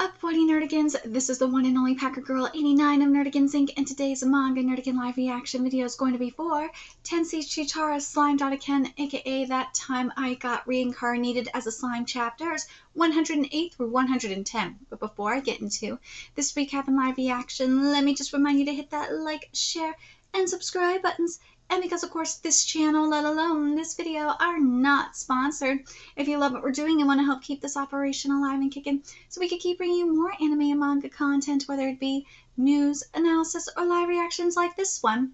up, Buddy Nerdigans? This is the one and only Packer Girl 89 of Nerdigans Inc. And today's Manga Nerdigan live reaction video is going to be for Tensei Shitara Slime Datta, aka That Time I Got Reincarnated as a Slime chapters 108 through 110. But before I get into this recap and live reaction, let me just remind you to hit that like, share, and subscribe buttons. And because, of course, this channel, let alone this video, are not sponsored. If you love what we're doing and want to help keep this operation alive and kicking so we can keep bringing you more anime and manga content, whether it be news, analysis, or live reactions like this one,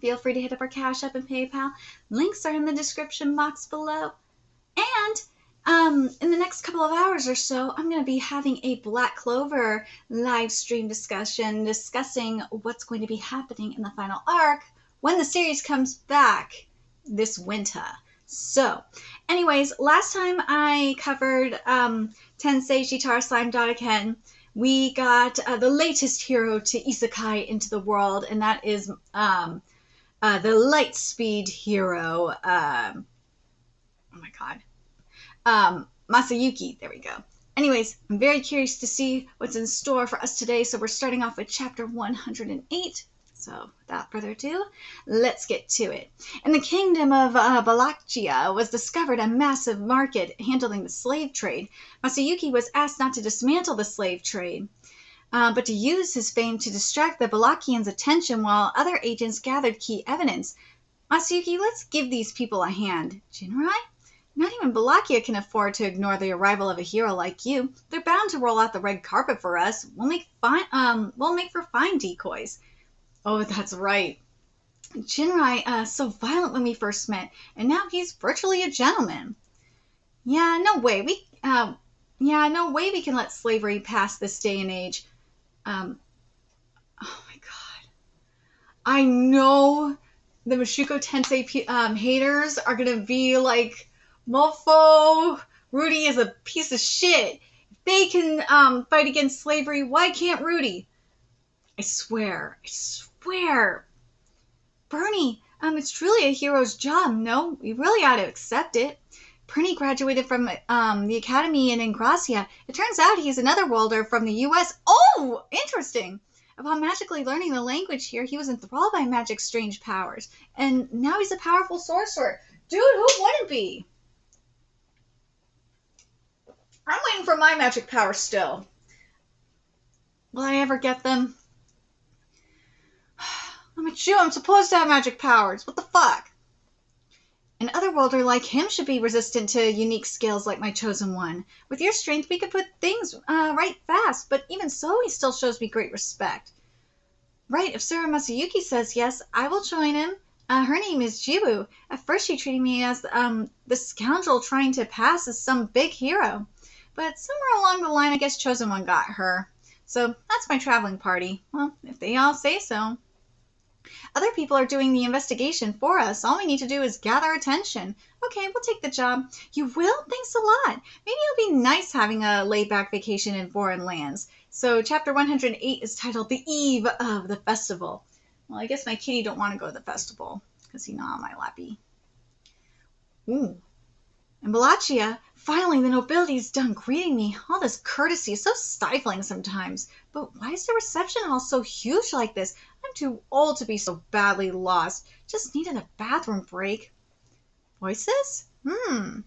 feel free to hit up our Cash App and PayPal. Links are in the description box below. And in the next couple of hours or so, I'm going to be having a Black Clover live stream discussion discussing what's going to be happening in the final arc when the series comes back this winter. So, anyways, last time I covered Tensei Shitara Slime Datta, we got the latest hero to isekai into the world, and that is the Lightspeed hero. Oh my god. Masayuki. There we go. Anyways, I'm very curious to see what's in store for us today, so we're starting off with chapter 108. So, without further ado, let's get to it. In the kingdom of Valachia was discovered a massive market handling the slave trade. Masayuki was asked not to dismantle the slave trade, but to use his fame to distract the Valachians' attention while other agents gathered key evidence. Masayuki, let's give these people a hand. Jinrai? Not even Valachia can afford to ignore the arrival of a hero like you. They're bound to roll out the red carpet for us. We'll make for fine decoys. Oh, that's right. Jinrai, so violent when we first met, and now he's virtually a gentleman. Yeah, no way we can let slavery pass this day and age. Oh my god. I know the Mushoku Tensei haters are gonna be like, mofo, Rudy is a piece of shit. If they can fight against slavery, why can't Rudy? I swear. Bernie, it's truly a hero's job, no? We really ought to accept it. Bernie graduated from the academy in Ingracia. It turns out he's another worlder from the U.S. Oh, interesting. Upon magically learning the language here, he was enthralled by magic's strange powers. And now he's a powerful sorcerer. Dude, who wouldn't be? I'm waiting for my magic powers still. Will I ever get them? I'm a Jew. I'm supposed to have magic powers. What the fuck? An otherworlder like him should be resistant to unique skills like my chosen one. With your strength, we could put things right fast, but even so, he still shows me great respect. Right, if Sir Masayuki says yes, I will join him. Her name is Jibu. At first, she treated me as the scoundrel trying to pass as some big hero. But somewhere along the line, I guess Chosen One got her. So that's my traveling party. Well, if they all say so. Other people are doing the investigation for us. All we need to do is gather attention. Okay, we'll take the job. You will? Thanks a lot. Maybe it'll be nice having a laid-back vacation in foreign lands. So chapter 108 is titled The Eve of the Festival. Well, I guess my kitty don't want to go to the festival because he's not on my lappy. Ooh. In Valachia, finally the nobility's done greeting me. All this courtesy is so stifling sometimes. But why is the reception hall so huge like this? I'm too old to be so badly lost. Just needed a bathroom break. Voices? Maybe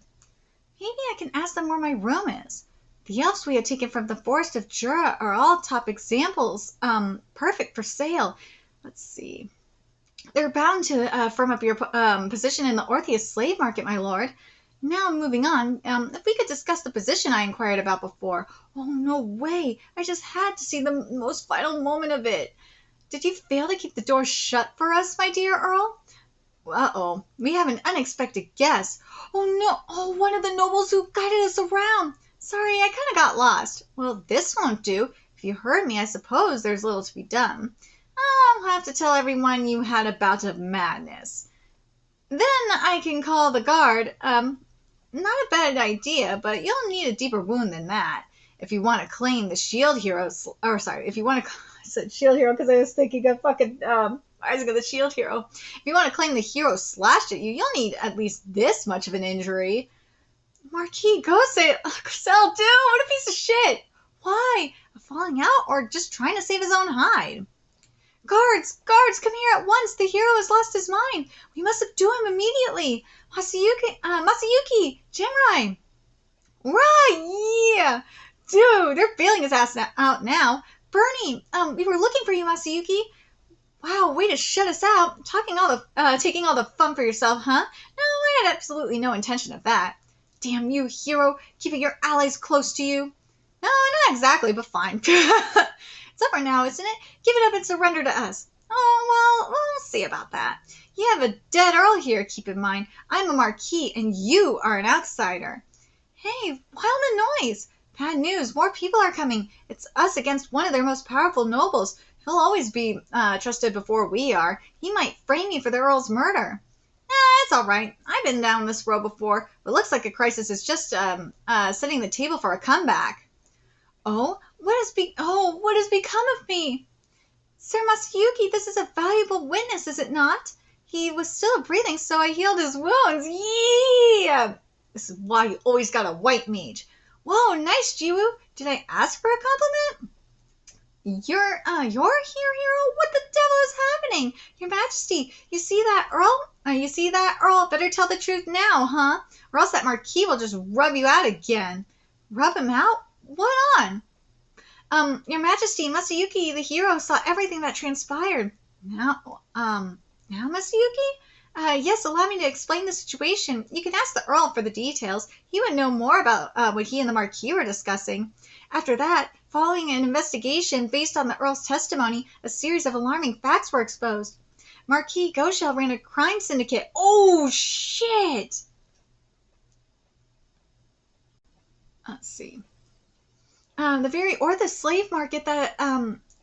I can ask them where my room is. The elves we had taken from the forest of Jura are all top examples. Perfect for sale. Let's see. They're bound to firm up your position in the Orpheus slave market, my lord. Now, moving on, if we could discuss the position I inquired about before. Oh, no way. I just had to see the most vital moment of it. Did you fail to keep the door shut for us, my dear Earl? Uh-oh. We have an unexpected guest. Oh, no. Oh, one of the nobles who guided us around. Sorry, I kind of got lost. Well, this won't do. If you heard me, I suppose there's little to be done. I'll have to tell everyone you had a bout of madness. Then I can call the guard. Not a bad idea, but you'll need a deeper wound than that. If you want to claim the shield hero, I said shield hero because I was thinking of fucking, Isaac of the shield hero. If you want to claim the hero slashed at you, you'll need at least this much of an injury. Marquis Gose, Griselle, dude, what a piece of shit. Why? A falling out or just trying to save his own hide? Guards! Guards! Come here at once! The hero has lost his mind! We must subdue him immediately! Masayuki! Jinrai! Right! Yeah! Dude, they're bailing his ass out now. Bernie! We were looking for you, Masayuki. Wow, way to shut us out. Taking all the fun for yourself, huh? No, I had absolutely no intention of that. Damn you, hero, keeping your allies close to you. No, not exactly, but fine. It's over now, isn't it? Give it up and surrender to us. Oh, well, we'll see about that. You have a dead Earl here, keep in mind. I'm a Marquis, and you are an outsider. Hey, why all the noise? Bad news, more people are coming. It's us against one of their most powerful nobles. He'll always be trusted before we are. He might frame me for the Earl's murder. It's all right. I've been down this road before, but looks like a crisis is just setting the table for a comeback. Oh, what has become of me? Sir Masayuki, this is a valuable witness, is it not? He was still breathing, so I healed his wounds. Yeah! This is why you always got a white mage. Whoa, nice, Jiwoo. Did I ask for a compliment? You're here, hero? What the devil is happening? Your Majesty, you see that Earl? Better tell the truth now, huh? Or else that Marquis will just rub you out again. Rub him out? What on? Your Majesty, Masayuki, the hero, saw everything that transpired. Now, Masayuki? Yes, allow me to explain the situation. You can ask the Earl for the details. He would know more about what he and the Marquis were discussing. After that, following an investigation based on the Earl's testimony, a series of alarming facts were exposed. Marquis Goshel ran a crime syndicate. Oh, shit! Let's see. The very Orthus slave market that,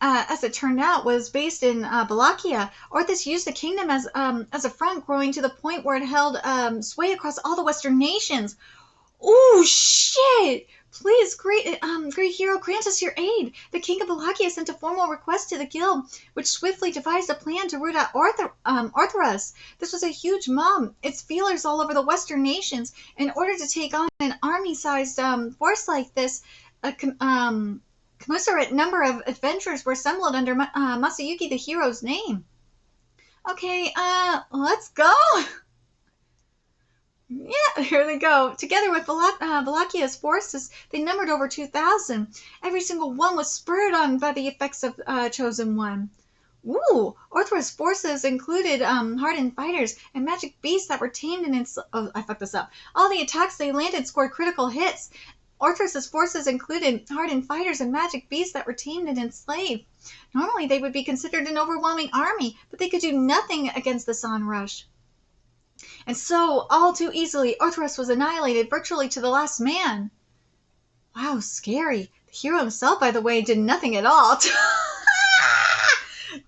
as it turned out, was based in Wallachia. Orthus used the kingdom as a front, growing to the point where it held sway across all the Western nations. Oh, shit! Please, great hero, grant us your aid. The king of Wallachia sent a formal request to the guild, which swiftly devised a plan to root out Orthrus. This was a huge mob, its feelers all over the Western nations. In order to take on an army-sized force like this, a commensurate number of adventurers were assembled under Masayuki the hero's name. Okay, let's go! Yeah, here they go. Together with Wallachia forces, they numbered over 2,000. Every single one was spurred on by the effects of Chosen One. Ooh, Orthrus' forces included hardened fighters and magic beasts that were tamed and oh, I fucked this up. All the attacks they landed scored critical hits. Orthrus' forces included hardened fighters and magic beasts that were tamed and enslaved. Normally, they would be considered an overwhelming army, but they could do nothing against the onrush. And so, all too easily, Orthrus was annihilated virtually to the last man. Wow, scary. The hero himself, by the way, did nothing at all.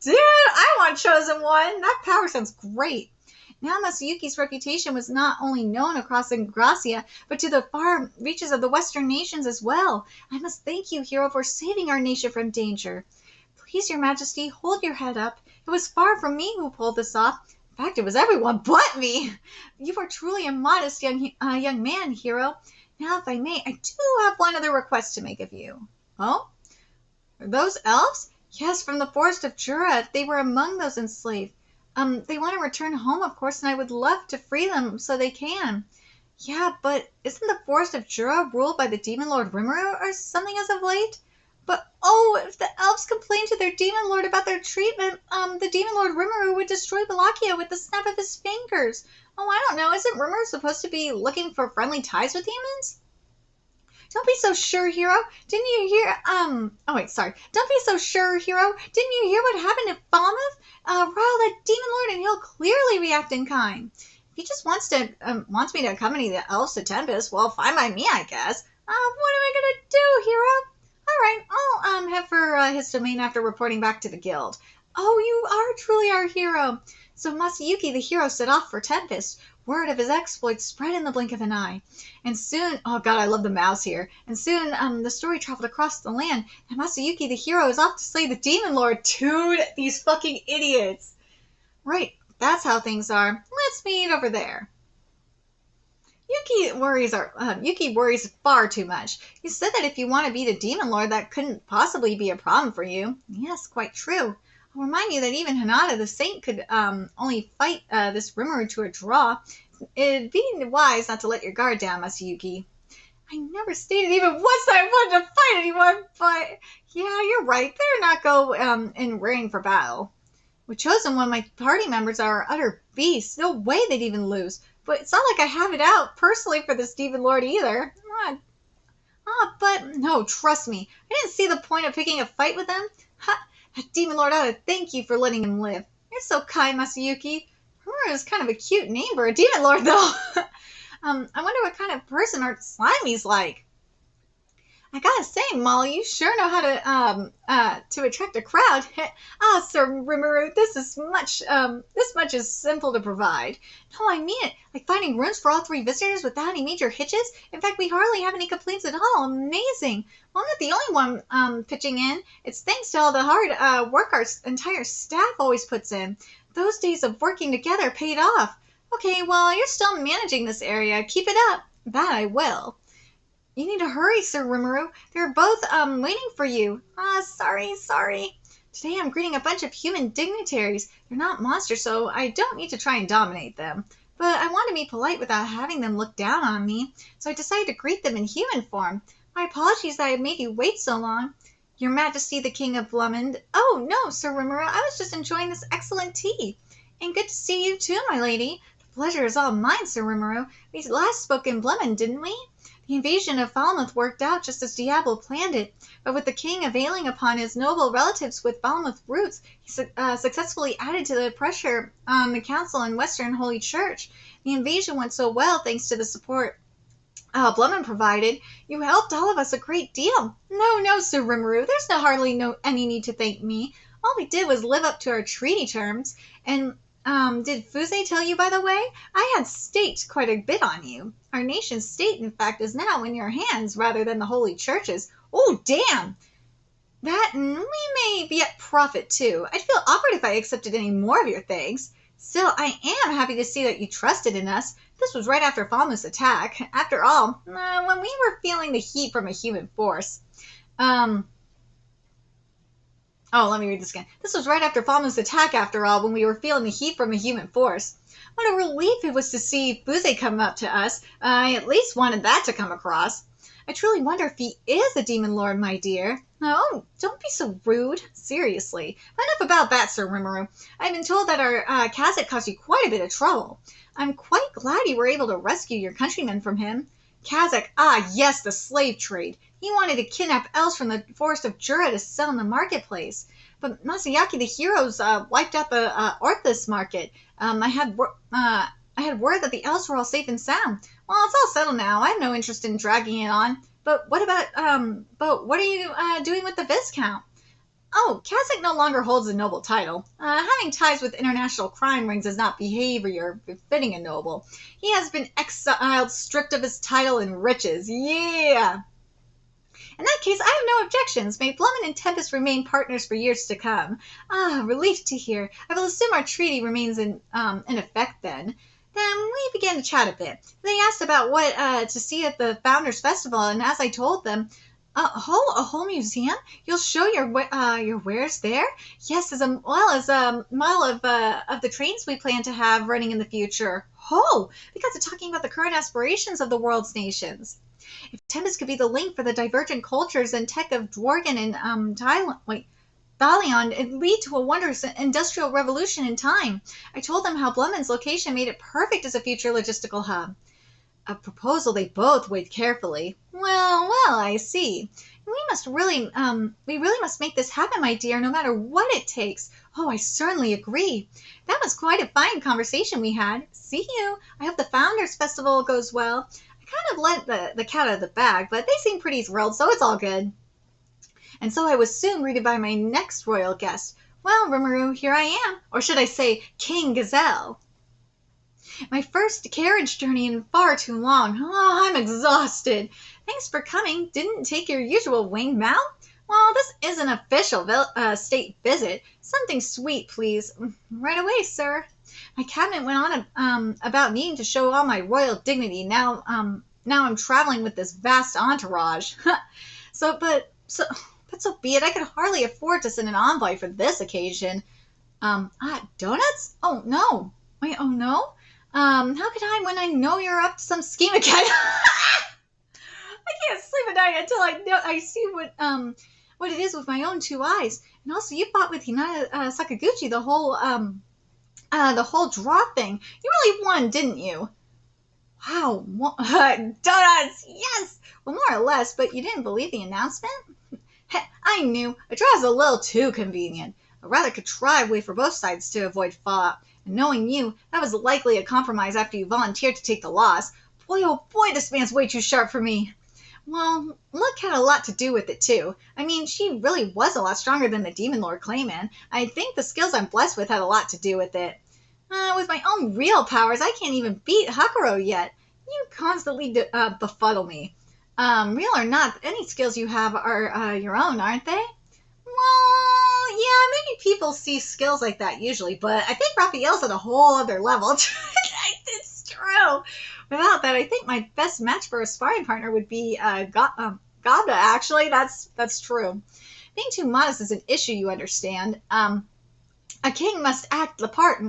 Dude, I want Chosen One. That power sounds great. Now Masayuki's reputation was not only known across Ingracia, but to the far reaches of the Western nations as well. I must thank you, hero, for saving our nation from danger. Please, your Majesty, hold your head up. It was far from me who pulled this off. In fact, it was everyone but me. You are truly a modest young man, hero. Now, if I may, I do have one other request to make of you. Oh? Are those elves? Yes, from the forest of Jura. They were among those enslaved. They want to return home, of course, and I would love to free them so they can. Yeah, but isn't the forest of Jura ruled by the demon lord Rimuru or something as of late? But, oh, if the elves complained to their demon lord about their treatment, the demon lord Rimuru would destroy Wallachia with the snap of his fingers. Oh, I don't know. Isn't Rimuru supposed to be looking for friendly ties with demons? Don't be so sure, hero. Didn't you hear, Don't be so sure, hero. Didn't you hear what happened to Falmouth? Rile that demon lord and he'll clearly react in kind. If he just wants me to accompany the elves to Tempest, well, fine by me, I guess. What am I gonna do, hero? Alright, I'll head for his domain after reporting back to the guild. Oh, you are truly our hero. So Masayuki the hero set off for Tempest. Word of his exploits spread in the blink of an eye. And soon, oh god, I love the mouse here. And soon, the story traveled across the land, and Masayuki the hero is off to slay the demon lord. Dude, these fucking idiots. Right, that's how things are. Let's meet over there. Yuki worries far too much. You said that if you want to beat a demon lord, that couldn't possibly be a problem for you. Yes, quite true. I'll remind you that even Hinata the Saint could only fight this Rimuru to a draw. It'd be wise not to let your guard down, Masayuki. I never stated even once that I wanted to fight anyone, but yeah, you're right. Better not go in raring for battle. With Chosen One, my party members are utter beasts. No way they'd even lose. But it's not like I have it out personally for this demon lord either. But no, trust me. I didn't see the point of picking a fight with him. Ha! That demon lord ought to thank you for letting him live. You're so kind, Masayuki. Rimuru is kind of a cute name for a demon lord, though. I wonder what kind of person our Slimy's like. I gotta say, Molly, you sure know how to attract a crowd. Sir Rimuru, this much is simple to provide. No, I mean it. Like finding rooms for all 3 visitors without any major hitches. In fact, we hardly have any complaints at all. Amazing. Well, I'm not the only one pitching in. It's thanks to all the hard work our entire staff always puts in. Those days of working together paid off. Okay, well, you're still managing this area. Keep it up. That I will. You need to hurry, Sir Rimuru. They're both waiting for you. Sorry. Today I'm greeting a bunch of human dignitaries. They're not monsters, so I don't need to try and dominate them. But I want to be polite without having them look down on me, so I decided to greet them in human form. My apologies that I made you wait so long. Your Majesty the King of Blumend. Oh, no, Sir Rimuru, I was just enjoying this excellent tea. And good to see you too, my lady. The pleasure is all mine, Sir Rimuru. We last spoke in Blumend, didn't we? The invasion of Falmouth worked out just as Diablo planned it, but with the king availing upon his noble relatives with Falmouth roots, he successfully added to the pressure on the council and Western Holy Church. The invasion went so well thanks to the support Blumend provided. You helped all of us a great deal. No, Sir Rimuru, there's hardly any need to thank me. All we did was live up to our treaty terms, and did Fuse tell you, by the way? I had staked quite a bit on you. Our nation's state, in fact, is now in your hands rather than the holy church's. Oh, damn! That, and we may be at profit, too. I'd feel awkward if I accepted any more of your thanks. Still, I am happy to see that you trusted in us. This was right after Falmouth's attack. After all, when we were feeling the heat from a human force. Let me read this again. This was right after Falmouth's attack, after all, when we were feeling the heat from a human force. What a relief it was to see Fuse come up to us. I at least wanted that to come across. I truly wonder if he is a demon lord, my dear. Oh, don't be so rude. Seriously. Enough about that, Sir Rimuru. I've been told that our Kazakh caused you quite a bit of trouble. I'm quite glad you were able to rescue your countrymen from him. Kazakh, yes, the slave trade. He wanted to kidnap elves from the forest of Jura to sell in the marketplace. But Masayaki the heroes wiped out the Orthus market. I had word that the elves were all safe and sound. Well, it's all settled now. I have no interest in dragging it on. But what are you doing with the Viscount? Oh, Kazakh no longer holds a noble title. Having ties with international crime rings is not behavior befitting a noble. He has been exiled, stripped of his title and riches. Yeah! In that case, I have no objections. May Blumend and Tempest remain partners for years to come. Relief to hear. I will assume our treaty remains in effect then. Then we began to chat a bit. They asked about what to see at the Founders Festival, and as I told them, a whole museum? You'll show your wares there? Yes, as well as a model of the trains we plan to have running in the future. We got to talking about the current aspirations of the world's nations. If Tempest could be the link for the divergent cultures and tech of Dworgen and Thalion, it'd lead to a wondrous industrial revolution in time. I told them how Blumend's location made it perfect as a future logistical hub. A proposal they both weighed carefully. Well, I see. We really must make this happen, my dear, no matter what it takes. Oh, I certainly agree. That was quite a fine conversation we had. See you. I hope the Founders Festival goes well. I kind of let the cat out of the bag, but they seem pretty thrilled, so it's all good. And so I was soon greeted by my next royal guest. Well, Rimuru, here I am. Or should I say, King Gazelle. My first carriage journey in far too long. Oh, I'm exhausted. Thanks for coming. Didn't take your usual winged mount? Well, this is an official state visit. Something sweet, please. Right away, sir. My cabinet went on about needing to show all my royal dignity. Now I'm traveling with this vast entourage. But so be it. I could hardly afford to send an envoy for this occasion. Donuts? Oh no. Wait, oh no? How could I when I know you're up to some scheme again? I can't sleep at night until I see what it is with my own two eyes. And also, you fought with Hinata Sakaguchi the whole draw thing. You really won, didn't you? Wow, donuts, yes! Well, more or less, but you didn't believe the announcement? I knew. A draw is a little too convenient. A rather contrived way for both sides to avoid fallout. And knowing you, that was likely a compromise after you volunteered to take the loss. Boy, oh boy, this man's way too sharp for me. Well, luck had a lot to do with it, too. I mean, she really was a lot stronger than the Demon Lord Clayman. I think the skills I'm blessed with had a lot to do with it. With my own real powers, I can't even beat Hakuro yet. You constantly befuddle me. Real or not, any skills you have are your own, aren't they? Well, yeah, maybe people see skills like that usually, but I think Raphael's at a whole other level. It's true. Without that, I think my best match for a sparring partner would be Datta, actually. That's true. Being too modest is an issue, you understand. A king must act the part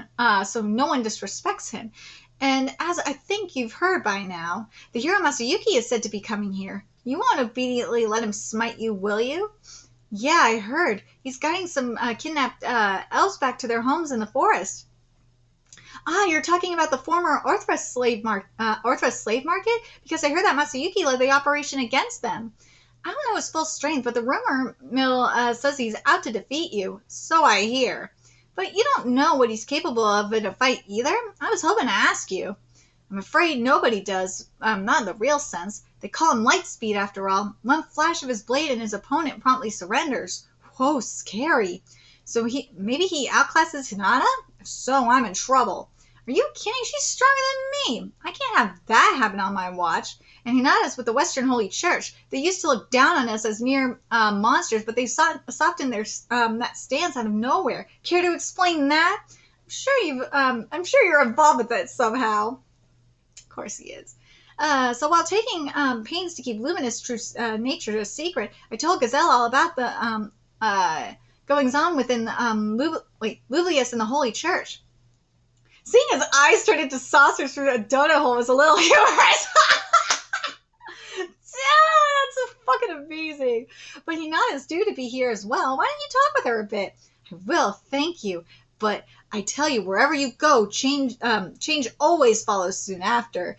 so no one disrespects him. And as I think you've heard by now, the hero Masayuki is said to be coming here. You won't obediently let him smite you, will you? Yeah, I heard. He's guiding some kidnapped elves back to their homes in the forest. Ah, you're talking about the former Orthrus slave market? Because I heard that Masayuki led the operation against them. I don't know his full strength, but the rumor mill says he's out to defeat you. So I hear. But you don't know what he's capable of in a fight either? I was hoping to ask you. I'm afraid nobody does, not in the real sense. They call him Lightspeed, after all. One flash of his blade and his opponent promptly surrenders. Whoa, scary. So maybe he outclasses Hinata? If so, I'm in trouble. Are you kidding? She's stronger than me. I can't have that happen on my watch. And Hinata's with the Western Holy Church. They used to look down on us as mere monsters, but they softened their that stance out of nowhere. Care to explain that? I'm sure you're involved with it somehow. Of course he is. So while taking pains to keep Luminous' true nature a secret, I told Gazelle all about the goings on within Lublius and the Holy Church. Seeing his eyes turn into saucers through a donut hole was a little humorous. That's fucking amazing. But Hinata's due to be here as well. Why don't you talk with her a bit? I will, thank you. But I tell you, wherever you go, change always follows soon after.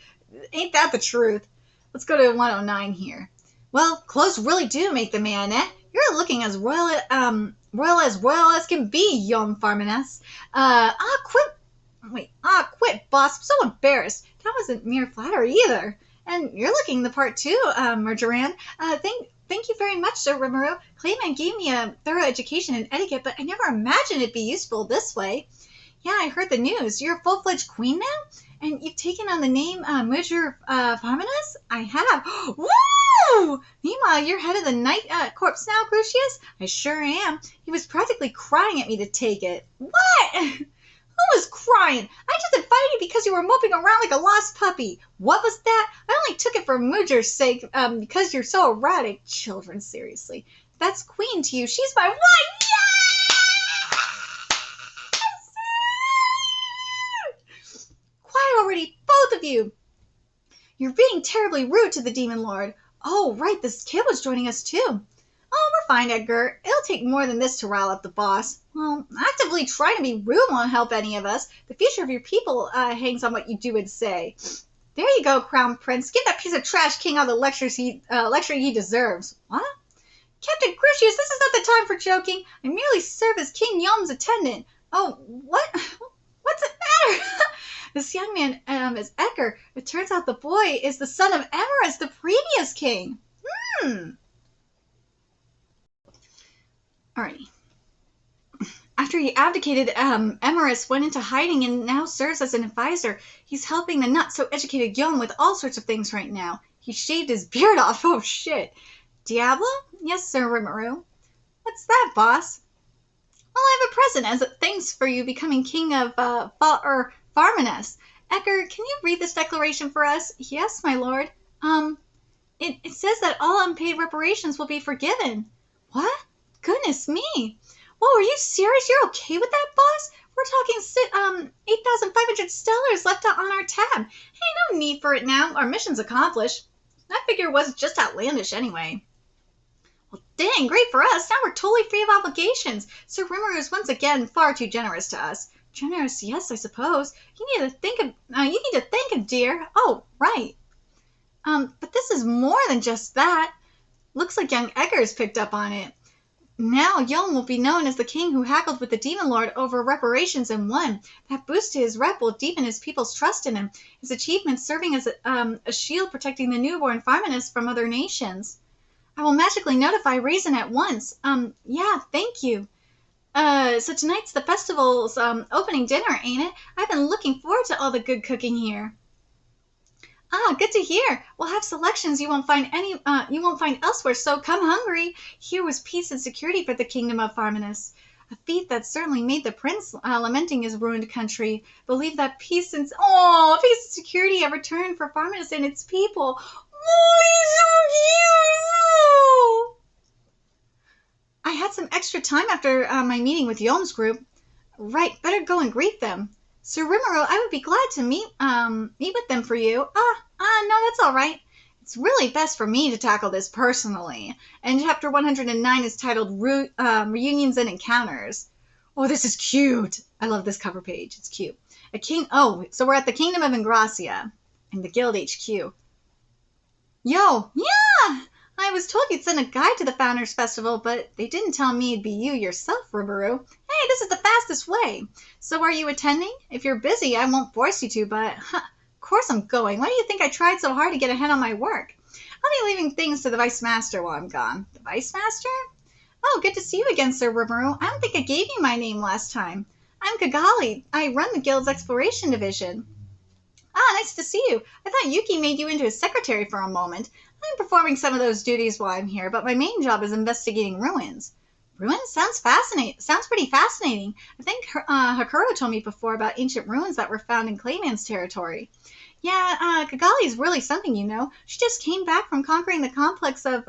Ain't that the truth? Let's go to 109 here. Well, clothes really do make the man, eh? You're looking as royal as can be, young Farmaness. Quit, boss. I'm so embarrassed. That wasn't mere flattery either. And you're looking the part too, Marjoran. Thank you very much, Sir Rimuru. Clayman gave me a thorough education in etiquette, but I never imagined it'd be useful this way. Yeah, I heard the news. You're a full-fledged queen now? And you've taken on the name Mujur Farmaness? I have. Woo! Meanwhile, you're head of the Night Corps now, Crucius? I sure am. He was practically crying at me to take it. What? Who was crying? I just invited you because you were moping around like a lost puppy. What was that? I only took it for Mujur's sake, because you're so erratic. Children, seriously. That's Queen to you. She's my wife. Yes! Quiet already, both of you. You're being terribly rude to the Demon Lord. Oh, right, this kid was joining us too. Oh, we're fine, Edgar. It'll take more than this to rile up the boss. Well, actively trying to be rude won't help any of us. The future of your people hangs on what you do and say. There you go, Crown Prince. Give that piece of trash king all the lecture he deserves. What? Captain Crucius, this is not the time for joking. I merely serve as King Yom's attendant. Oh, what? What's the matter? This young man is Edgar. It turns out the boy is the son of Emerus, the previous king. Alrighty. After he abdicated, Emerus went into hiding and now serves as an advisor. He's helping the not-so-educated Yom with all sorts of things right now. He shaved his beard off. Oh, shit. Diablo? Yes, Sir Rimuru. What's that, boss? Well, I have a present as a thanks for you becoming king of Farminus. Edgar, can you read this declaration for us? Yes, my lord. Um, it says that all unpaid reparations will be forgiven. What? Goodness me. Whoa, are you serious? You're okay with that, boss? We're talking 8,500 stellars left out on our tab. Hey, no need for it now. Our mission's accomplished. That figure was just outlandish anyway. Well, dang, great for us. Now we're totally free of obligations. Sir Rimmer is once again far too generous to us. Generous, yes, I suppose. You need to thank him, dear. Oh, right. But this is more than just that. Looks like young Edgar's picked up on it. Now Yom will be known as the king who haggled with the demon lord over reparations and won. That boost to his rep will deepen his people's trust in him. His achievements serving as a shield protecting the newborn Farminus from other nations. I will magically notify Raisin at once. Yeah, thank you. So tonight's the festival's opening dinner, ain't it? I've been looking forward to all the good cooking here. Ah, good to hear. We'll have selections you won't find elsewhere, so come hungry. Here was peace and security for the kingdom of Farminus. A feat that certainly made the prince, lamenting his ruined country, believe that peace and security have returned for Farminus and its people. Oh, he's so cute! I had some extra time after my meeting with Yom's group. Right, better go and greet them. Sir Rimero, I would be glad to meet with them for you. No, that's all right. It's really best for me to tackle this personally. And chapter 109 is titled Reunions and Encounters. Oh, this is cute. I love this cover page. It's cute. So we're at the Kingdom of Ingracia in the Guild HQ. Yo, yeah! I was told you'd send a guide to the Founders Festival, but they didn't tell me it'd be you yourself, Rubaru. Hey, this is the fastest way. So are you attending? If you're busy, I won't force you to, but of course I'm going. Why do you think I tried so hard to get ahead on my work? I'll be leaving things to the Vice Master while I'm gone. The Vice Master? Oh, good to see you again, Sir Rubaru. I don't think I gave you my name last time. I'm Kagali. I run the Guild's Exploration Division. Ah, nice to see you. I thought Yuki made you into his secretary for a moment. I'm performing some of those duties while I'm here, but my main job is investigating ruins. Ruins? Sounds pretty fascinating. I think Hakuro told me before about ancient ruins that were found in Clayman's territory. Yeah, Kagali is really something, you know. She just came back from conquering the complex of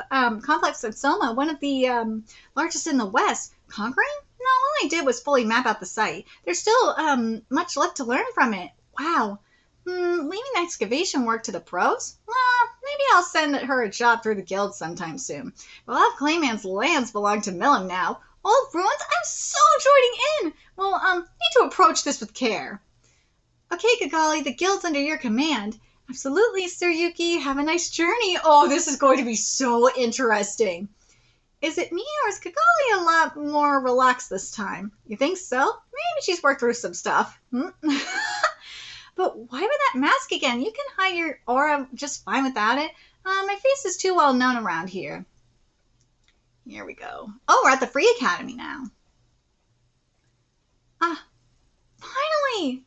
Soma, one of the largest in the West. Conquering? No, all I did was fully map out the site. There's still much left to learn from it. Wow. Leaving excavation work to the pros? Maybe I'll send her a job through the guild sometime soon. Well, all of Clayman's lands belong to Millum now. Old ruins? I'm so joining in! Well, need to approach this with care. Okay, Kagali, the guild's under your command. Absolutely, Sir Yuki. Have a nice journey. Oh, this is going to be so interesting. Is it me, or is Kagali a lot more relaxed this time? You think so? Maybe she's worked through some stuff. But why with that mask again? You can hide your aura just fine without it. My face is too well known around here. Here we go. Oh, we're at the Free Academy now. Finally!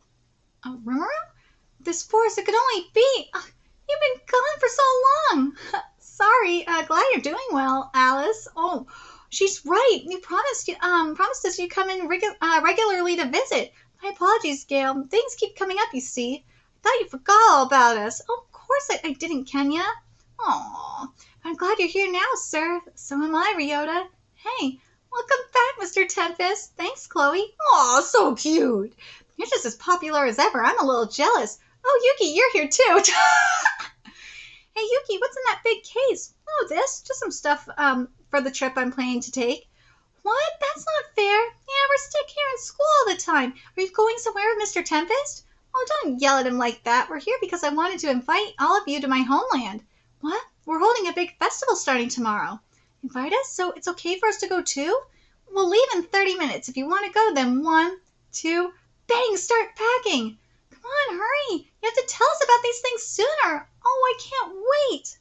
Rimuru? This forest, it could only be... you've been gone for so long. Sorry, glad you're doing well, Alice. Oh, she's right. You promised us you'd come in regularly to visit. My apologies, Gail. Things keep coming up, you see. I thought you forgot all about us. Oh, of course I didn't, Kenya. Aw, I'm glad you're here now, sir. So am I, Ryota. Hey, welcome back, Mr. Tempest. Thanks, Chloe. Aw, so cute. You're just as popular as ever. I'm a little jealous. Oh, Yuki, you're here too. Hey, Yuki, what's in that big case? Oh, this? Just some stuff for the trip I'm planning to take. What? That's not fair. Yeah, we're stuck here in school all the time. Are you going somewhere with Mr. Tempest? Oh, don't yell at him like that. We're here because I wanted to invite all of you to my homeland. What? We're holding a big festival starting tomorrow. Invite us? So it's okay for us to go too? We'll leave in 30 minutes. If you want to go, then 1, 2, bang, start packing. Come on, hurry. You have to tell us about these things sooner. Oh, I can't wait.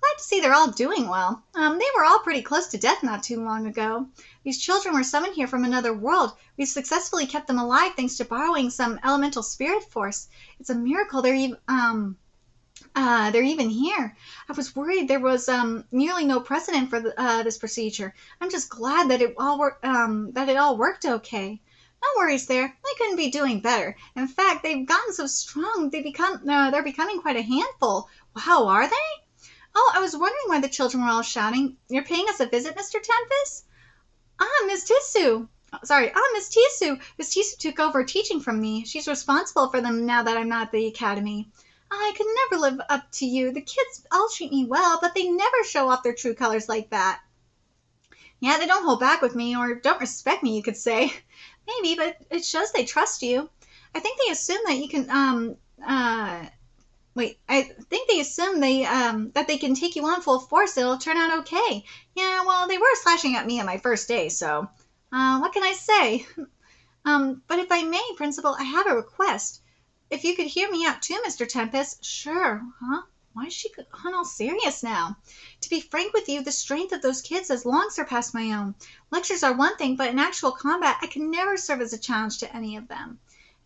Glad to see they're all doing well. They were all pretty close to death not too long ago. These children were summoned here from another world. We've successfully kept them alive thanks to borrowing some elemental spirit force. It's a miracle they're even, They're even here. I was worried there was nearly no precedent for this procedure. I'm just glad that it all worked okay. No worries there. They couldn't be doing better. In fact, they've gotten so strong they're becoming quite a handful. Wow, are they? Oh, I was wondering why the children were all shouting. You're paying us a visit, Mr. Tempest? Miss Tisu. Sorry, Miss Tisu. Miss Tisu took over teaching from me. She's responsible for them now that I'm not at the academy. I could never live up to you. The kids all treat me well, but they never show off their true colors like that. Yeah, they don't hold back with me, or don't respect me, you could say. Maybe, but it shows they trust you. I think they assume that you can, I think they assume that they can take you on full force. It'll turn out okay. Yeah, well, they were slashing at me on my first day, so, what can I say? But if I may, Principal, I have a request. If you could hear me out too, Mr. Tempest. Sure, huh? Why is she all serious now? To be frank with you, the strength of those kids has long surpassed my own. Lectures are one thing, but in actual combat, I can never serve as a challenge to any of them.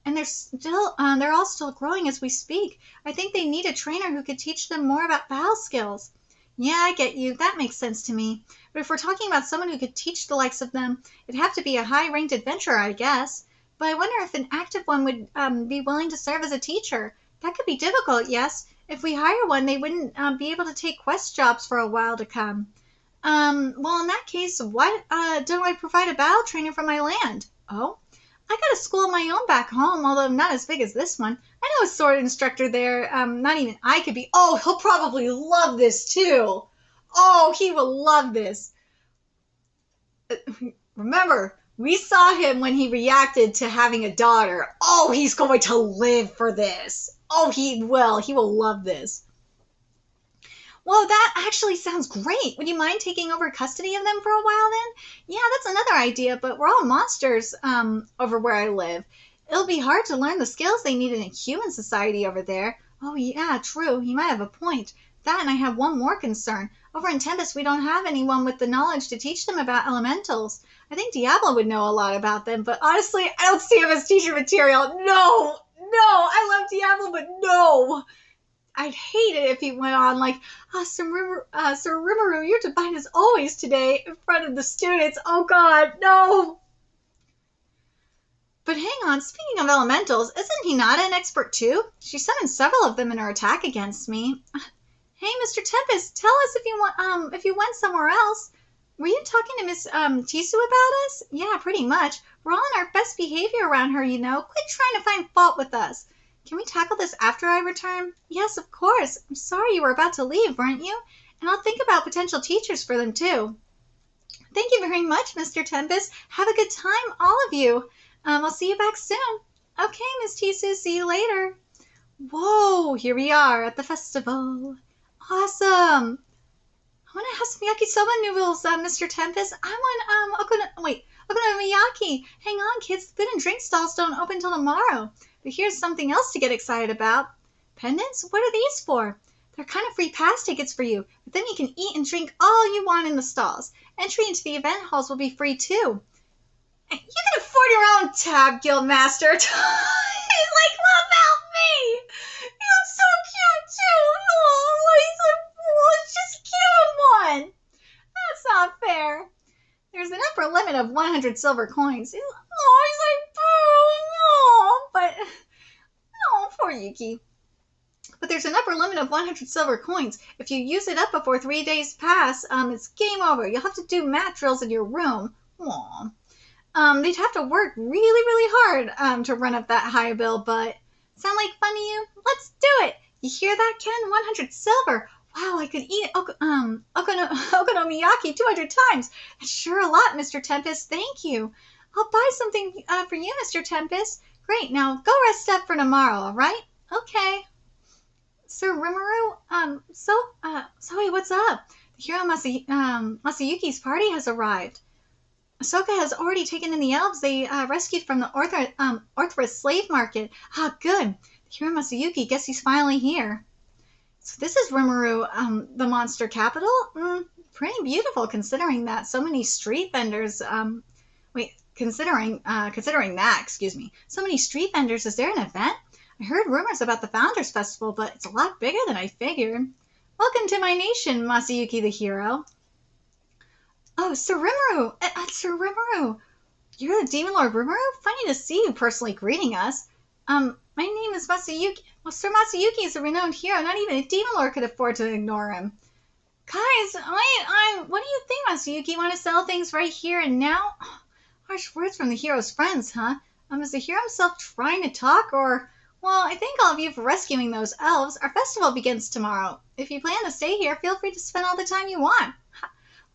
And they're all still growing as we speak. I think they need a trainer who could teach them more about battle skills. Yeah, I get you. That makes sense to me. But if we're talking about someone who could teach the likes of them, it'd have to be a high-ranked adventurer, I guess. But I wonder if an active one would be willing to serve as a teacher. That could be difficult, yes. If we hire one, they wouldn't be able to take quest jobs for a while to come. Well, in that case, why don't I provide a battle trainer from my land? Oh? I got a school of my own back home, although not as big as this one. I know a sword instructor there. Not even I could be. Oh, he'll probably love this too. Oh, he will love this. Remember, we saw him when he reacted to having a daughter. Oh, he's going to live for this. Oh, he will. He will love this. Well, that actually sounds great. Would you mind taking over custody of them for a while then? Yeah, that's another idea, but we're all monsters over where I live. It'll be hard to learn the skills they need in a human society over there. Oh, yeah, true. You might have a point. That, and I have one more concern. Over in Tempest, we don't have anyone with the knowledge to teach them about elementals. I think Diablo would know a lot about them, but honestly, I don't see him as teacher material. No, I love Diablo, but no. I'd hate it if he went on like, Sir Rimuru, you're divine as always today in front of the students. Oh, God, no. But hang on, speaking of elementals, isn't Hinata an expert too? She summoned several of them in her attack against me. Hey, Mr. Tempest, tell us if you went somewhere else. Were you talking to Miss Tisu about us? Yeah, pretty much. We're all on our best behavior around her, you know. Quit trying to find fault with us. Can we tackle this after I return? Yes, of course. I'm sorry you were about to leave, weren't you? And I'll think about potential teachers for them, too. Thank you very much, Mr. Tempest. Have a good time, all of you. I'll see you back soon. Okay, Miss Tisu, see you later. Whoa, here we are at the festival. Awesome. I want to have some yakisoba noodles, Mr. Tempest. I want, okonomiyaki. Hang on, kids. The food and drink stalls don't open till tomorrow. But here's something else to get excited about. Pendants? What are these for? They're kind of free pass tickets for you, but then you can eat and drink all you want in the stalls. Entry into the event halls will be free too. You can afford your own tab, Guildmaster. He's like, what about me? He looks so cute too. Oh, he's like, well, just give him one. That's not fair. There's an upper limit of 100 silver coins. He's like, boo, no. But, oh, poor Yuki. But there's an upper limit of 100 silver coins. If you use it up before 3 days pass, it's game over. You'll have to do mat drills in your room. Aww. They'd have to work really, really hard to run up that high bill, but sound like fun to you? Let's do it. You hear that, Ken? 100 silver. Wow, I could eat okonomiyaki 200 times. That's sure a lot, Mr. Tempest. Thank you. I'll buy something for you, Mr. Tempest. Great. Now go rest up for tomorrow, all right? Okay. Sir Rimuru, Zoe, what's up? The hero Masayuki's party has arrived. Ahsoka has already taken in the elves they rescued from the Orthrus slave market. Ah, good. The hero Masayuki, guess he's finally here. So this is Rimuru, the monster capital? Pretty beautiful considering that so many street vendors, considering that, excuse me. So many street vendors, is there an event? I heard rumors about the Founders Festival, but it's a lot bigger than I figured. Welcome to my nation, Masayuki the hero. Oh, Sir Rimuru! Sir Rimuru! You're the Demon Lord Rimuru? Funny to see you personally greeting us. My name is Masayuki. Well, Sir Masayuki is a renowned hero. Not even a Demon Lord could afford to ignore him. Guys, what do you think, Masayuki? Want to sell things right here and now? Harsh words from the hero's friends, huh? Is the hero himself trying to talk, or... Well, I thank all of you for rescuing those elves. Our festival begins tomorrow. If you plan to stay here, feel free to spend all the time you want.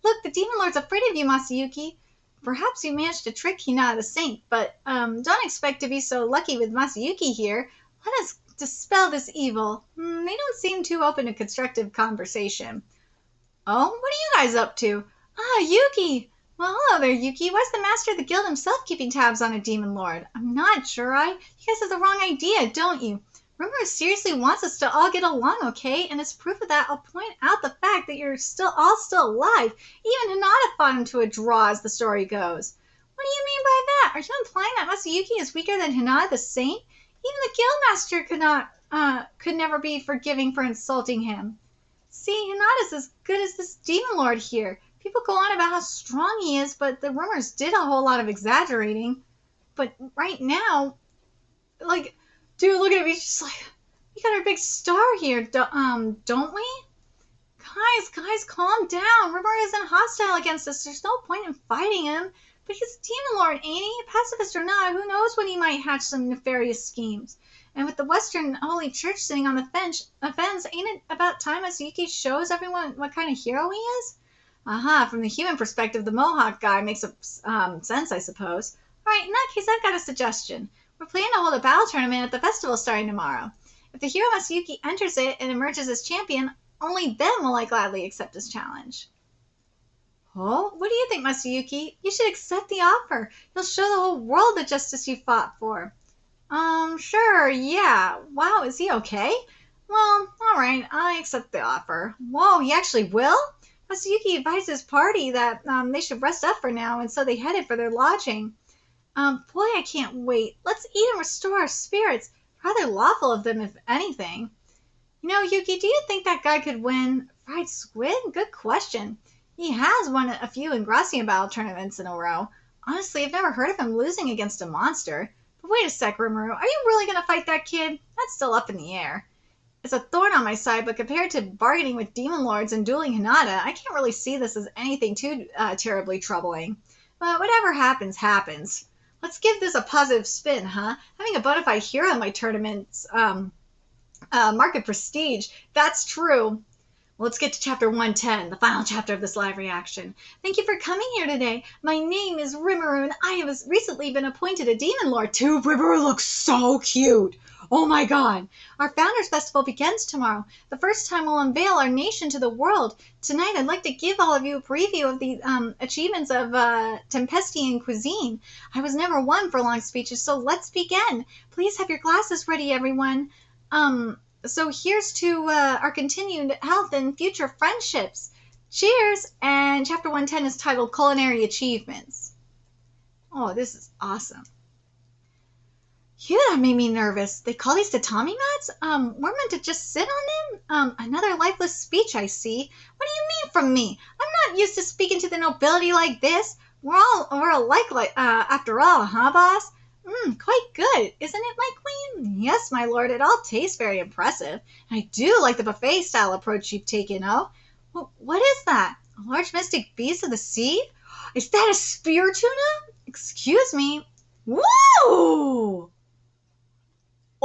Look, the Demon Lord's afraid of you, Masayuki. Perhaps you managed to trick Hinata the Saint, but don't expect to be so lucky with Masayuki here. Let us dispel this evil. They don't seem too open to constructive conversation. Oh, what are you guys up to? Ah, Yuki! Well, hello there, Yuki. Why's the master of the guild himself keeping tabs on a demon lord? I'm not sure. You guys have the wrong idea, don't you? Rimuru seriously wants us to all get along, okay? And as proof of that, I'll point out the fact that you're all still alive. Even Hinata fought him to a draw, as the story goes. What do you mean by that? Are you implying that Masayuki is weaker than Hinata the Saint? Even the guildmaster could never be forgiving for insulting him. See, Hinata's as good as this demon lord here. People go on about how strong he is, but the rumors did a whole lot of exaggerating. But right now, like, dude, look at me, just like, we got our big star here, don't we? Guys, calm down. Rimuru isn't hostile against us. There's no point in fighting him. But he's a demon lord, ain't he? Pacifist or not, who knows when he might hatch some nefarious schemes. And with the Western Holy Church sitting on the fence, ain't it about time Masayuki shows everyone what kind of hero he is? Aha, from the human perspective, the Mohawk guy makes sense, I suppose. All right, in that case, I've got a suggestion. We're planning to hold a battle tournament at the festival starting tomorrow. If the hero Masayuki enters it and emerges as champion, only then will I gladly accept his challenge. Oh, what do you think, Masayuki? You should accept the offer. You'll show the whole world the justice you fought for. Sure, yeah. Wow, is he okay? Well, all right, I accept the offer. Whoa, he actually will? Masayuki advised his party that they should rest up for now, and so they headed for their lodging. Boy, I can't wait. Let's eat and restore our spirits. Rather lawful of them, if anything. You know, Yuki, do you think that guy could win? Fried squid? Good question. He has won a few Ingracian battle tournaments in a row. Honestly, I've never heard of him losing against a monster. But wait a sec, Rimuru. Are you really going to fight that kid? That's still up in the air. It's a thorn on my side, but compared to bargaining with demon lords and dueling Hinata, I can't really see this as anything too terribly troubling. But whatever happens, happens. Let's give this a positive spin, huh? Having a bona fide hero in my tournaments market prestige. That's true. Well, let's get to chapter 110, the final chapter of this live reaction. Thank you for coming here today. My name is Rimuru, and I have recently been appointed a demon lord too. Rimuru looks so cute. Oh my god. Our Founders Festival begins tomorrow. The first time we'll unveil our nation to the world. Tonight, I'd like to give all of you a preview of the achievements of Tempestian cuisine. I was never one for long speeches, so let's begin. Please have your glasses ready, everyone. So here's to our continued health and future friendships. Cheers! And chapter 110 is titled Culinary Achievements. Oh, this is awesome. Phew, that made me nervous. They call these tatami mats? We're meant to just sit on them? Another lifeless speech, I see. What do you mean from me? I'm not used to speaking to the nobility like this. We're alike, after all, huh, boss? Quite good, isn't it, my queen? Yes, my lord, it all tastes very impressive. I do like the buffet-style approach you've taken, oh. What is that? A large mystic beast of the sea? Is that a spear tuna? Excuse me. Woo!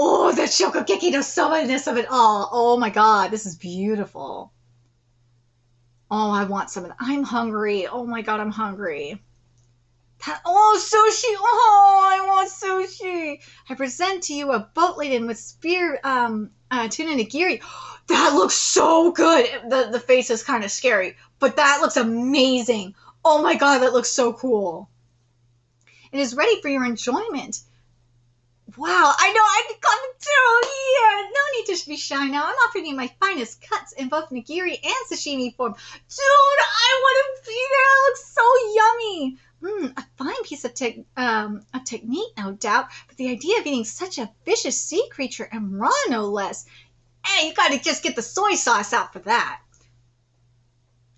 Oh, the Shokugeki no Soba-ness of it all. Oh my god, this is beautiful. Oh, I want some of that. I'm hungry. Oh my god, I'm hungry. Oh, sushi! Oh, I want sushi! I present to you a boat laden with spear tuna nigiri. That looks so good! The face is kind of scary, but that looks amazing! Oh my god, that looks so cool! It is ready for your enjoyment. Wow, I know I can come too! Yeah, no need to be shy now. I'm offering you my finest cuts in both nigiri and sashimi form. Dude, I want to be there! It looks so yummy! A fine piece of a technique, no doubt, but the idea of eating such a vicious sea creature and raw, no less. Hey, you gotta just get the soy sauce out for that.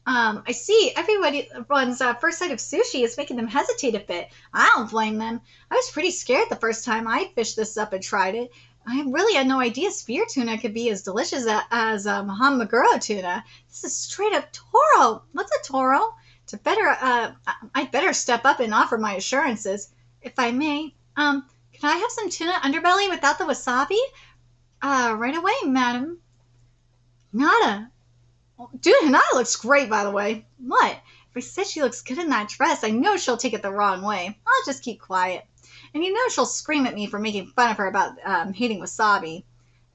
I see everyone's first sight of sushi is making them hesitate a bit. I don't blame them. I was pretty scared the first time I fished this up and tried it. I really had no idea spear tuna could be as delicious as Hamaguro tuna. This is straight up Toro. What's a Toro? I'd better step up and offer my assurances. If I may, can I have some tuna underbelly without the wasabi? Right away, madam. Nada. Dude, Hinata looks great, by the way. What? If I said she looks good in that dress, I know she'll take it the wrong way. I'll just keep quiet. And you know she'll scream at me for making fun of her about hating wasabi.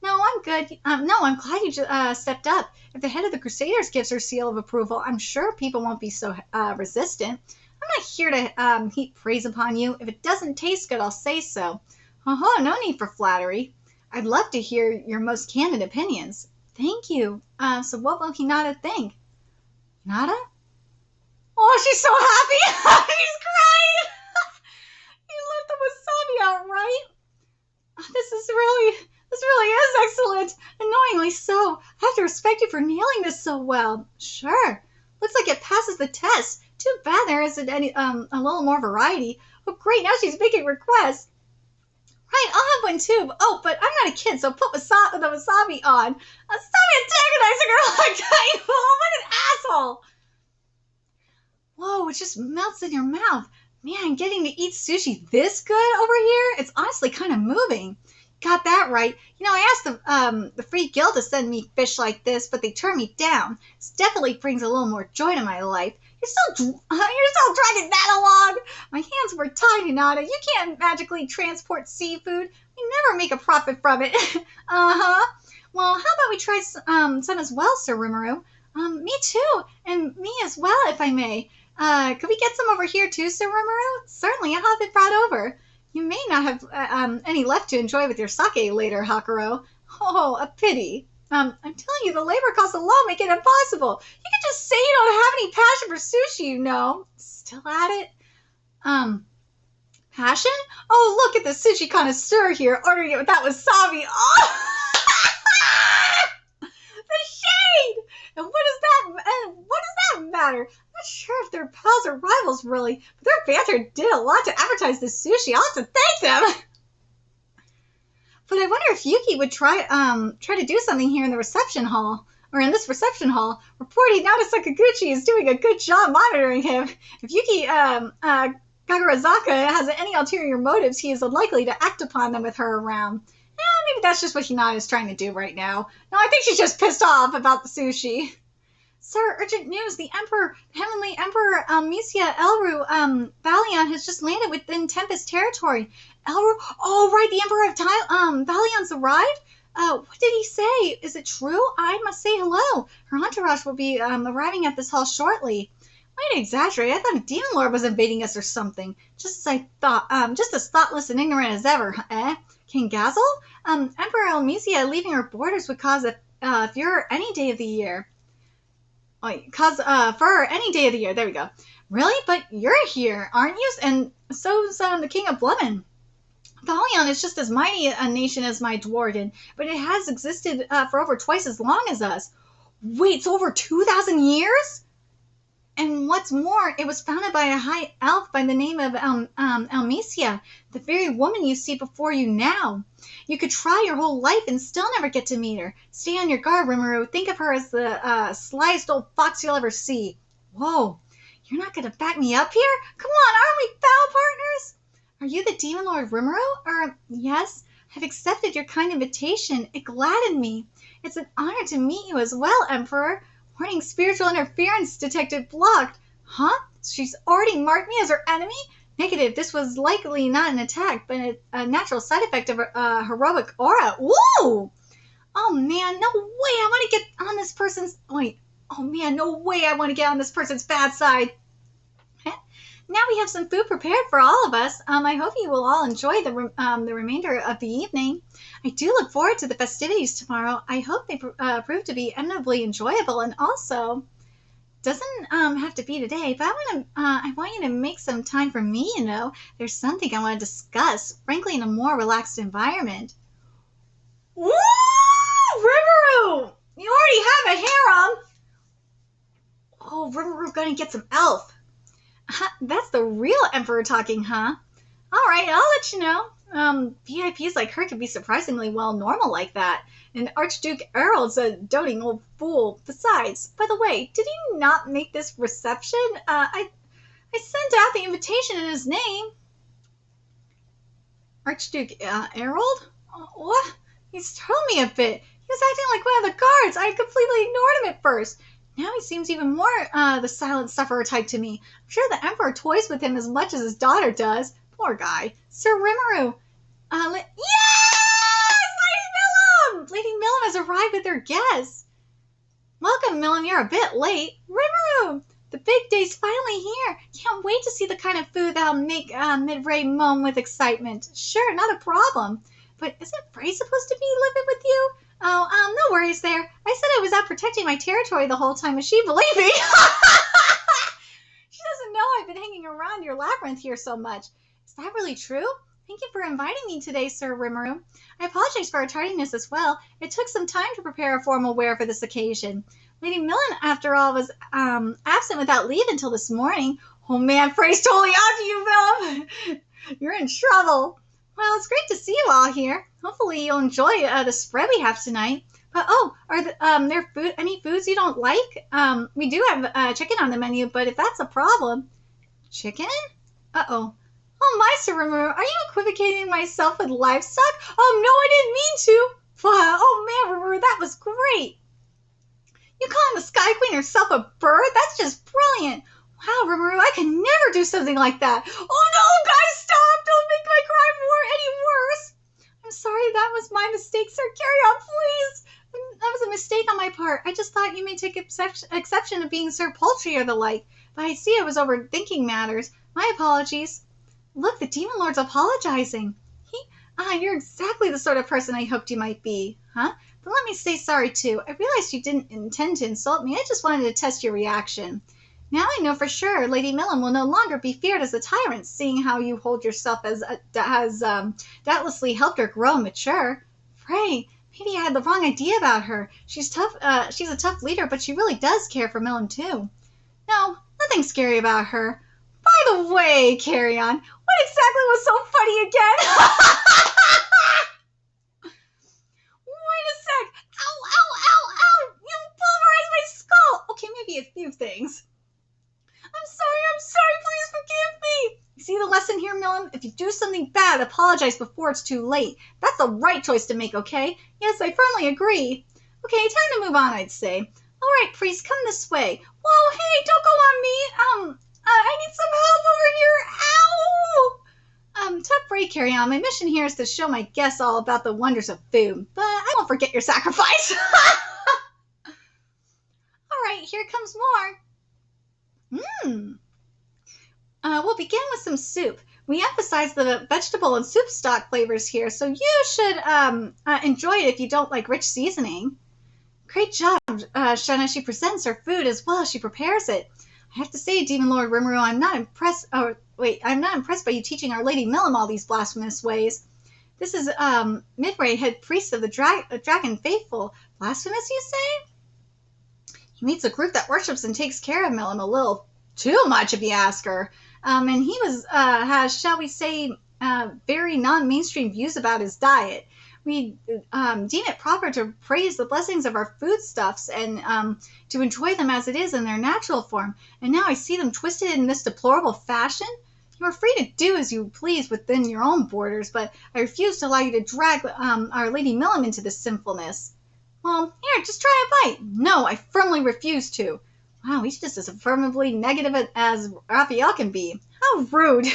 No, I'm good. No, I'm glad you stepped up. If the head of the Crusaders gives her seal of approval, I'm sure people won't be so resistant. I'm not here to heap praise upon you. If it doesn't taste good, I'll say so. No need for flattery. I'd love to hear your most candid opinions. Thank you. So what will Hinata think? Hinata? Oh, she's so happy. She's crying. You left the wasabi out, right? This really is excellent. Annoyingly so. I have to respect you for nailing this so well. Sure. Looks like it passes the test. Too bad there isn't any a little more variety. Oh, great. Now she's making requests. Right, I'll have one too. Oh, but I'm not a kid, so put the wasabi on. Stop antagonizing her like that. What an asshole. Whoa, it just melts in your mouth. Man, getting to eat sushi this good over here, it's honestly kind of moving. Got that right. You know, I asked the Free Guild to send me fish like this, but they turned me down. This definitely brings a little more joy to my life. You're still dragging that along. My hands were tied, Hinata. You can't magically transport seafood. We never make a profit from it. Well, how about we try some as well, Sir Rimuru? Me too, and me as well, if I may. Could we get some over here too, Sir Rimuru? Certainly, I'll have it brought over. You may not have any left to enjoy with your sake later, Hakuro. Oh, a pity. I'm telling you, the labor costs alone make it impossible. You can just say you don't have any passion for sushi, you know. Still at it? Passion? Oh, look at the sushi connoisseur here ordering it with that wasabi. Oh! The shade! And what does that matter? I'm not sure if they're pals or rivals, really, but their banter did a lot to advertise this sushi. I'll have to thank them. But I wonder if Yuki would try to do something here in the reception hall, or in this reception hall. Reporting Nata Sakaguchi is doing a good job monitoring him. If Yuki Kagarazaka has any ulterior motives, he is unlikely to act upon them with her around. Maybe that's just what Hinata is trying to do right now. No, I think she's just pissed off about the sushi. Sir, urgent news. The Heavenly Emperor Misia Elru Valiant has just landed within Tempest territory. Elru? Oh, right, the Emperor of Valiant's arrived? What did he say? Is it true? I must say hello. Her entourage will be arriving at this hall shortly. Way to exaggerate. I thought a demon lord was invading us or something. Just as I thought. Just as thoughtless and ignorant as ever, eh? King Gazel? Emperor Elmisia leaving her borders would cause a furor any day of the year. For any day of the year. There we go. Really? But you're here, aren't you? And so's the King of Blummin. Valiant is just as mighty a nation as my Dwarden, but it has existed for over twice as long as us. Wait, it's over 2,000 years? And what's more, it was founded by a high elf by the name of Elmisia, the very woman you see before you now. You could try your whole life and still never get to meet her. Stay on your guard, Rimuru. Think of her as the slyest old fox you'll ever see. Whoa, you're not going to back me up here? Come on, aren't we foul partners? Are you the Demon Lord Rimuru? Yes, I've accepted your kind invitation. It gladdened me. It's an honor to meet you as well, Emperor. Warning, spiritual interference detected blocked. Huh? She's already marked me as her enemy? Negative, this was likely not an attack, but a natural side effect of a heroic aura. Woo! Oh man, no way I want to get on this person's... Wait, oh man, no way I want to get on this person's bad side. Now we have some food prepared for all of us. I hope you will all enjoy the remainder of the evening. I do look forward to the festivities tomorrow. I hope they prove to be eminently enjoyable and also doesn't have to be today, but I want you to make some time for me, you know. There's something I want to discuss, frankly, in a more relaxed environment. Woo! Rimuru! You already have a harem! Oh, Rimuru gonna get some elf. That's the real emperor talking, huh? Alright, I'll let you know. VIPs like her can be surprisingly well normal like that. And Archduke Errol's a doting old fool. Besides, by the way, did you not make this reception? I sent out the invitation in his name. Archduke Errol? What? He startled me a bit. He was acting like one of the guards. I completely ignored him at first. Now he seems even more the silent sufferer type to me. I'm sure the Emperor toys with him as much as his daughter does. Poor guy. Sir Rimuru. Yes! Lady Milim! Lady Milim has arrived with her guests. Welcome, Milim. You're a bit late. Rimuru! The big day's finally here. Can't wait to see the kind of food that'll make Midray moan with excitement. Sure, not a problem. But isn't Frey supposed to be living with you? Oh, no worries there. I said I was out protecting my territory the whole time, and she believed me. She doesn't know I've been hanging around your labyrinth here so much. Is that really true? Thank you for inviting me today, Sir Rimuru. I apologize for our tardiness as well. It took some time to prepare a formal wear for this occasion. Lady Milim, after all, was absent without leave until this morning. Oh man, Frey's totally on to you, Milim. You're in trouble. Well, it's great to see you all here. Hopefully you'll enjoy the spread we have tonight. But are there any foods you don't like? We do have chicken on the menu, but if that's a problem. Chicken? Uh-oh. Oh my, Sir Rimuru, are you equivocating myself with livestock? Oh no, I didn't mean to. Oh man, Rimuru, that was great. You calling the Sky Queen herself a bird? That's just brilliant. Wow, Rimuru, I can never do something like that. Oh no, guys, stop! Don't make my crime any worse. I'm sorry, that was my mistake, sir. Carry on, please. That was a mistake on my part. I just thought you may take exception to being Sir Poultry or the like. But I see I was overthinking matters. My apologies. Look, the Demon Lord's apologizing. You're exactly the sort of person I hoped you might be, huh? But let me say sorry, too. I realized you didn't intend to insult me. I just wanted to test your reaction. Now I know for sure Lady Milim will no longer be feared as a tyrant, seeing how you hold yourself as has doubtlessly helped her grow and mature. Frey, maybe I had the wrong idea about her. She's tough. She's a tough leader, but she really does care for Milim too. No, nothing scary about her. By the way, Carry On, what exactly was so funny again? Wait a sec. Ow, ow, ow, ow! You pulverized my skull. Okay, maybe a few things. I'm sorry, please forgive me. You see the lesson here, Milim? If you do something bad, apologize before it's too late. That's the right choice to make, okay? Yes, I firmly agree. Okay, time to move on, I'd say. All right, priest, come this way. Whoa, hey, don't go on me. I need some help over here. Ow! Tough break, Carry On. My mission here is to show my guests all about the wonders of food, but I won't forget your sacrifice. All right, here comes more. We'll begin with some soup. We emphasize the vegetable and soup stock flavors here, so you should enjoy it if you don't like rich seasoning. Great job, Shana. She presents her food as well as she prepares it. I have to say, Demon Lord Rimuru, I'm not impressed by you teaching Our Lady Milim all these blasphemous ways. This is Midray, head priest of the Dragon Faithful. Blasphemous, you say? He meets a group that worships and takes care of Milim a little too much, if you ask her. And he has, shall we say, very non-mainstream views about his diet. We deem it proper to praise the blessings of our foodstuffs and to enjoy them as it is in their natural form. And now I see them twisted in this deplorable fashion. You are free to do as you please within your own borders, but I refuse to allow you to drag Our Lady Milim into this sinfulness. Well, here, just try a bite. No, I firmly refuse to. Wow, he's just as affirmatively negative as Raphael can be. How rude.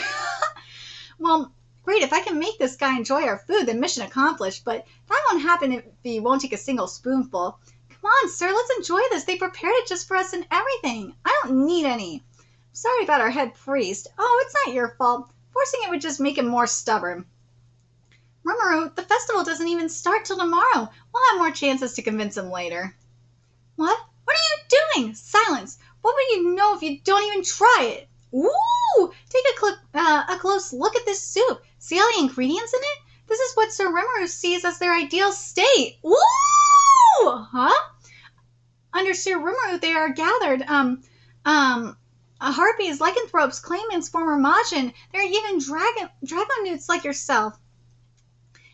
Well, great, if I can make this guy enjoy our food, then mission accomplished, but that won't happen if he won't take a single spoonful. Come on, sir, let's enjoy this. They prepared it just for us and everything. I don't need any. Sorry about our head priest. Oh, it's not your fault. Forcing it would just make him more stubborn. Rimuru, the festival doesn't even start till tomorrow. We'll have more chances to convince him later. What? What are you doing? Silence. What would you know if you don't even try it? Ooh! Take a close look at this soup. See all the ingredients in it? This is what Sir Rimuru sees as their ideal state. Ooh! Huh? Under Sir Rimuru, they are gathered, harpies, lycanthropes, claimants, former Majin. There are even dragonutes like yourself.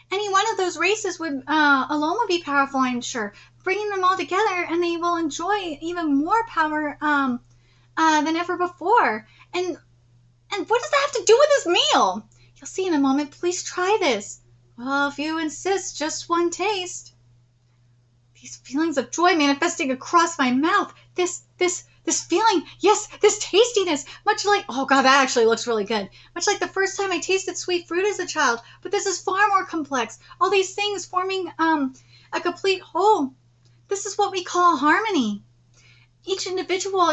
Any one of those races would alone would be powerful, I'm sure. Bringing them all together, and they will enjoy even more power than ever before. And what does that have to do with this meal? You'll see in a moment. Please try this. Well, if you insist, just one taste. These feelings of joy manifesting across my mouth. This feeling, yes, this tastiness, much like, oh god, that actually looks really good. Much like the first time I tasted sweet fruit as a child, but this is far more complex. All these things forming a complete whole. This is what we call harmony. Each individual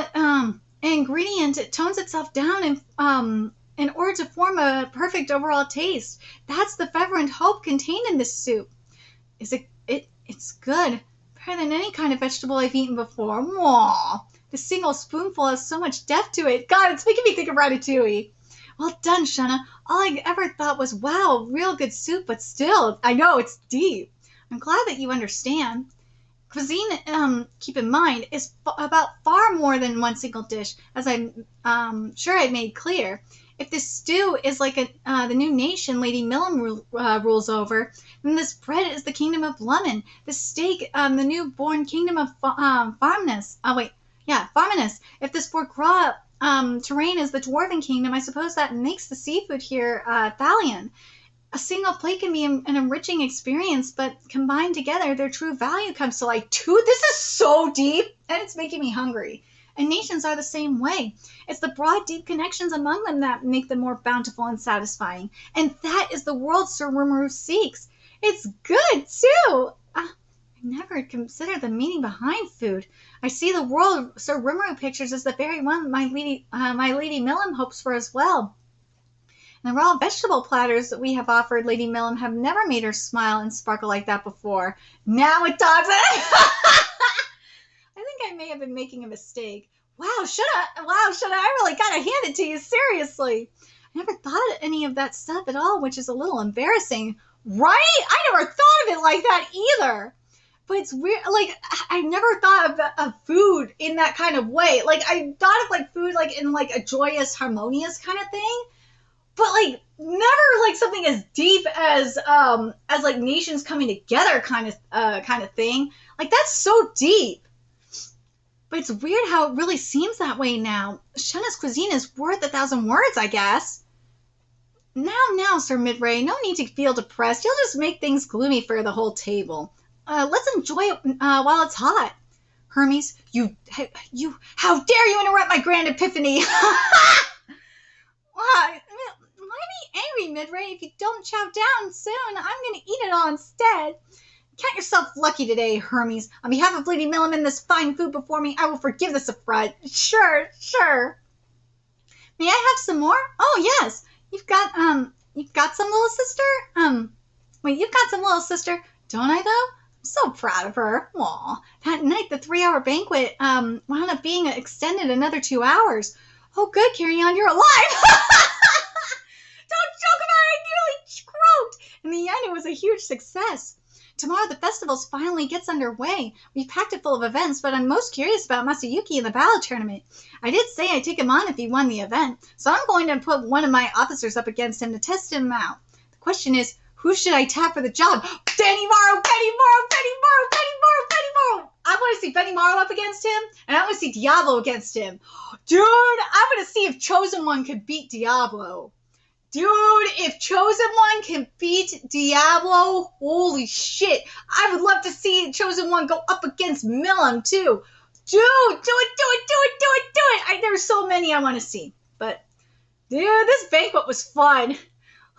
ingredient, it tones itself down in order to form a perfect overall taste. That's the fervent hope contained in this soup. It's good. Better than any kind of vegetable I've eaten before. Mwah. The single spoonful has so much depth to it. God, it's making me think of Ratatouille. Well done, Shunna. All I ever thought was, wow, real good soup, but still, I know, it's deep. I'm glad that you understand. Cuisine, keep in mind, is about far more than one single dish, as I'm sure I made clear. If this stew is like the new nation Lady Millam rules over, then this bread is the kingdom of Lemon. The steak, the newborn kingdom of Farminus. Farminus. If this foie gras terrain is the dwarven kingdom, I suppose that makes the seafood here Thalian. A single plate can be an enriching experience, but combined together, their true value comes to light. Dude, this is so deep, and it's making me hungry. And nations are the same way. It's the broad, deep connections among them that make them more bountiful and satisfying. And that is the world Sir Rimuru seeks. It's good, too. I never considered the meaning behind food. I see the world Sir Rimuru pictures as the very one my Lady Millam hopes for as well. And the raw vegetable platters that we have offered Lady Millam have never made her smile and sparkle like that before. Now it does. I think I may have been making a mistake. Wow, Shunna, I really gotta hand it to you, seriously. I never thought of any of that stuff at all, which is a little embarrassing. Right? I never thought of it like that either. But it's weird, like, I never thought of food in that kind of way. Like, I thought of, like, food, like, in, like, a joyous, harmonious kind of thing. But, like, never, like, something as deep as like, nations coming together kind of thing. Like, that's so deep. But it's weird how it really seems that way now. Shunna's cuisine is worth 1,000 words, I guess. Now, Sir Midray, no need to feel depressed. You'll just make things gloomy for the whole table. Let's enjoy it while it's hot. Hermes, how dare you interrupt my grand epiphany? Why be angry, Midray? If you don't chow down soon, I'm going to eat it all instead. Count yourself lucky today, Hermes. On behalf of Lady Millam and this fine food before me, I will forgive this affront. Sure. May I have some more? Oh, yes. You've got some, little sister? You've got some, little sister. Don't I, though? I'm so proud of her. Aw. That night, the 3-hour banquet wound up being extended another 2 hours. Oh, good, Carry On, you're alive! Don't joke about it, I nearly croaked. In the end, it was a huge success. Tomorrow, the festival finally gets underway. We've packed it full of events, but I'm most curious about Masayuki and the battle tournament. I did say I'd take him on if he won the event, so I'm going to put one of my officers up against him to test him out. The question is, who should I tap for the job? Benimaru! I want to see Benimaru up against him, and I want to see Diablo against him. Dude, I want to see if Chosen One could beat Diablo. Dude, if Chosen One can beat Diablo, holy shit. I would love to see Chosen One go up against Millam, too. Dude, do it. There's so many I want to see. But, dude, this banquet was fun.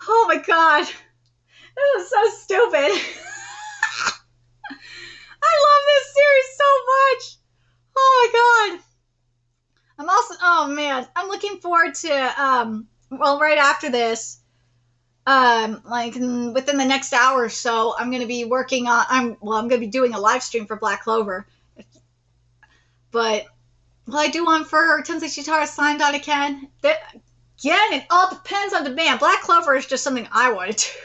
Oh, my God. This was so stupid. I love this series so much. Oh, my God. I'm looking forward to, right after this, within the next hour or so, I'm going to be I'm going to be doing a live stream for Black Clover. But Will I do one for Tensei Shitara Slime Dot again? Again, it all depends on demand. Black Clover is just something I want to do.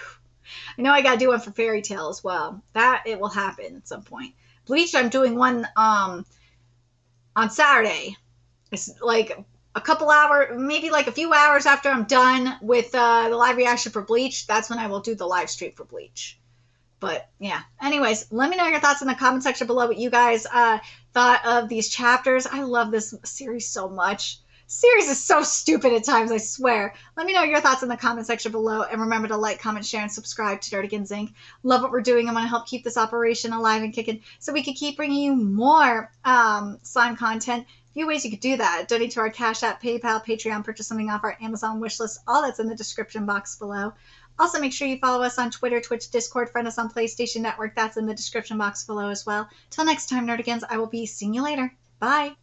I know I gotta do one for Fairy Tail as well. That it will happen at some point. Bleach, I'm doing one on Saturday. It's like a couple hours, maybe like a few hours after I'm done with the live reaction for Bleach. That's when I will do the live stream for Bleach. But yeah, anyways, let me know your thoughts in the comment section below what you guys thought of these chapters. I love this series so much. Series is so stupid at times, I swear. Let me know your thoughts in the comment section below, and remember to like, comment, share, and subscribe to Nerdigans Inc. Love what we're doing. I want to help keep this operation alive and kicking so we can keep bringing you more slime content. A few ways you could do that. Donate to our Cash App, PayPal, Patreon, purchase something off our Amazon wishlist. All that's in the description box below. Also, make sure you follow us on Twitter, Twitch, Discord, friend us on PlayStation Network. That's in the description box below as well. Till next time, Nerdigans, I will be seeing you later. Bye!